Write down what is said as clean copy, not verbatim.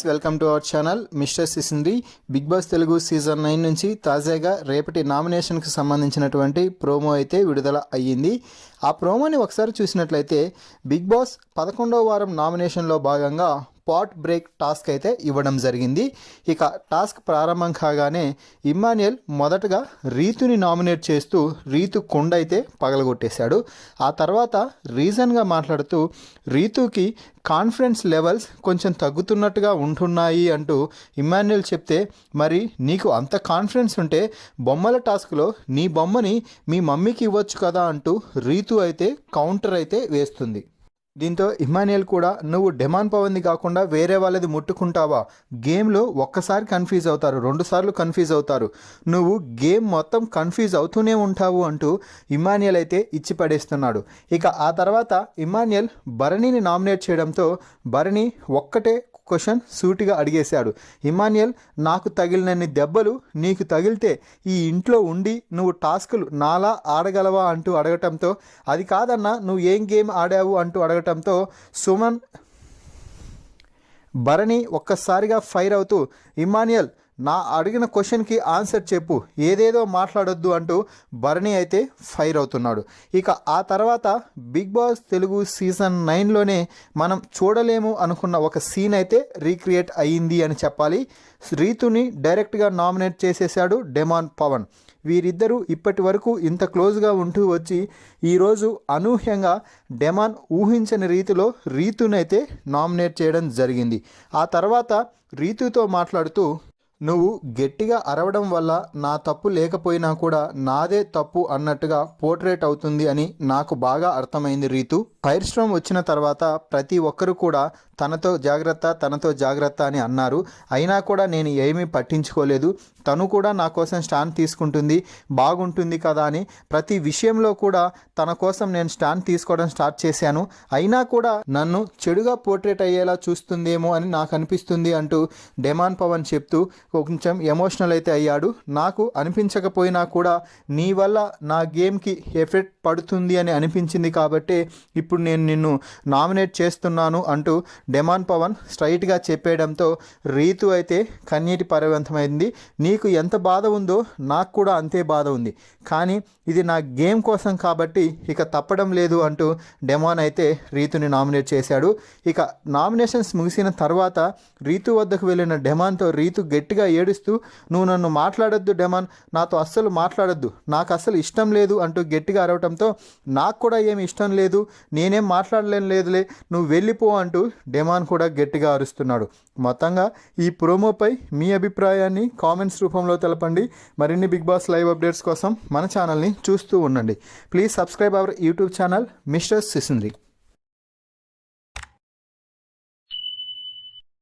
Welcome to our channel mister Sisindri. Bigg Boss Telugu season 9 నుంచి తాజాగా రేపటి నామినేషన్కి సంబంధించినటువంటి ప్రోమో అయితే విడుదల అయ్యింది. ఆ ప్రోమోని ఒకసారి చూసినట్లయితే బిగ్ బాస్ 11వ వారం నామినేషన్లో భాగంగా పాట్ బ్రేక్ టాస్క్ అయితే ఇవ్వడం జరిగింది. ఇక టాస్క్ ప్రారంభం కాగానే ఇమ్మాన్యుయల్ మొదటగా రీతుని నామినేట్ చేస్తూ రీతు కొండ అయితే పగలగొట్టేశాడు. ఆ తర్వాత రీజన్గా మాట్లాడుతూ రీతుకి కాన్ఫిడెన్స్ లెవెల్స్ కొంచెం తగ్గుతున్నట్టుగా ఉంటున్నాయి అంటూ ఇమ్మాన్యుయల్ చెప్తే, మరి నీకు అంత కాన్ఫిడెన్స్ ఉంటే బొమ్మల టాస్క్లో నీ బొమ్మని మీ మమ్మీకి ఇవ్వచ్చు కదా అంటూ రీతు అయితే కౌంటర్ అయితే వేస్తుంది. దీంతో ఇమ్మాన్యుయల్ కూడా నువ్వు డెమాన్ పవన్ది కాకుండా వేరే వాళ్ళది ముట్టుకుంటావా, గేమ్లో ఒక్కసారి కన్ఫ్యూజ్ అవుతారు, 2 సార్లు కన్ఫ్యూజ్ అవుతారు, నువ్వు గేమ్ మొత్తం కన్ఫ్యూజ్ అవుతూనే ఉంటావు అంటూ ఇమ్మాన్యుయల్ అయితే ఇచ్చి పడేస్తున్నాడు. ఇక ఆ తర్వాత ఇమ్మాన్యుయల్ భరణిని నామినేట్ చేయడంతో భరణి ఒక్కటే క్వశ్చన్ సూటిగా అడిగేశాడు. ఇమ్మాన్యుయల్, నాకు తగిలినన్ని దెబ్బలు నీకు తగిలితే ఈ ఇంట్లో ఉండి నువ్వు టాస్కులు నాలా ఆడగలవా అంటూ అడగటంతో, అది కాదన్నా నువ్వు ఏం గేమ్ ఆడావు అంటూ అడగటంతో సుమన్ భరణి ఒక్కసారిగా ఫైర్ అవుతూ, ఇమ్మాన్యుయల్ నా అడిగిన క్వశ్చన్కి ఆన్సర్ చెప్పు, ఏదేదో మాట్లాడొద్దు అంటూ భరణి అయితే ఫైర్ అవుతున్నాడు. ఇక ఆ తర్వాత బిగ్ బాస్ తెలుగు సీజన్ 9లోనే మనం చూడలేము అనుకున్న ఒక సీన్ అయితే రీక్రియేట్ అయ్యింది అని చెప్పాలి. రీతుని డైరెక్ట్గా నామినేట్ చేసేశాడు డెమాన్ పవన్. వీరిద్దరూ ఇప్పటి వరకు ఇంత క్లోజ్గా ఉంటూ వచ్చి ఈరోజు అనూహ్యంగా డెమాన్ ఊహించని రీతిలో రీతునైతే నామినేట్ చేయడం జరిగింది. ఆ తర్వాత రీతుతో మాట్లాడుతూ, నువ్వు గట్టిగా అరవడం వల్ల నా తప్పు లేకపోయినా కూడా నాదే తప్పు అన్నట్టుగా పోర్ట్రేట్ అవుతుంది అని నాకు బాగా అర్థమైంది రీతు. ఫైర్ స్టార్మ్ వచ్చిన తర్వాత ప్రతి ఒక్కరు కూడా తనతో జాగ్రత్త అని అన్నారు. అయినా కూడా నేను ఏమీ పట్టించుకోలేదు. తను కూడా నా కోసం స్టాండ్ తీసుకుంటుంది, బాగుంటుంది కదా అని ప్రతి విషయంలో కూడా తన కోసం నేను స్టాండ్ తీసుకోవడం స్టార్ట్ చేశాను. అయినా కూడా నన్ను చెడుగా పోర్ట్రేట్ అయ్యేలా చూస్తుందేమో అని నాకు అనిపిస్తుంది అంటూ డెమాన్ పవన్ చెప్తూ కొంచెం ఎమోషనల్ అయితే అయ్యాడు. నాకు అనిపించకపోయినా కూడా నీ వల్ల నా గేమ్కి ఎఫెక్ట్ పడుతుంది అని అనిపించింది కాబట్టి ఇప్పుడు నేను నిన్ను నామినేట్ చేస్తున్నాను అంటూ డెమాన్ పవన్ స్ట్రైట్గా చెప్పేయడంతో రీతు అయితే కన్నీటి పర్యంతమైంది. నీకు ఎంత బాధ ఉందో నాకు కూడా అంతే బాధ ఉంది, కానీ ఇది నా గేమ్ కోసం కాబట్టి ఇక తప్పడం లేదు అంటూ డెమాన్ అయితే రీతుని నామినేట్ చేశాడు. ఇక నామినేషన్స్ ముగిసిన తర్వాత రీతు వద్దకు వెళ్ళిన డెమాన్తో రీతు గట్టిగా ఏడుస్తూ, నువ్వు నన్ను మాట్లాడొద్దు డెమాన్, నాతో అస్సలు మాట్లాడొద్దు, నాకు అస్సలు ఇష్టం లేదు అంటూ గట్టిగా అరవటంతో, నాకు కూడా ఏమి ఇష్టం లేదు, నేనేం మాట్లాడలేను లేదులే, నువ్వు వెళ్ళిపో అంటూ డెమాన్ కూడా గట్టిగా అరుస్తున్నాడు. మొత్తంగా ఈ ప్రోమోపై మీ అభిప్రాయాన్ని కామెంట్స్ రూపంలో తెలపండి. మరిన్ని బిగ్ బాస్ లైవ్ అప్డేట్స్ కోసం మన ఛానల్ని చూస్తూ ఉండండి. Please subscribe our YouTube channel mister సిసింద్రి.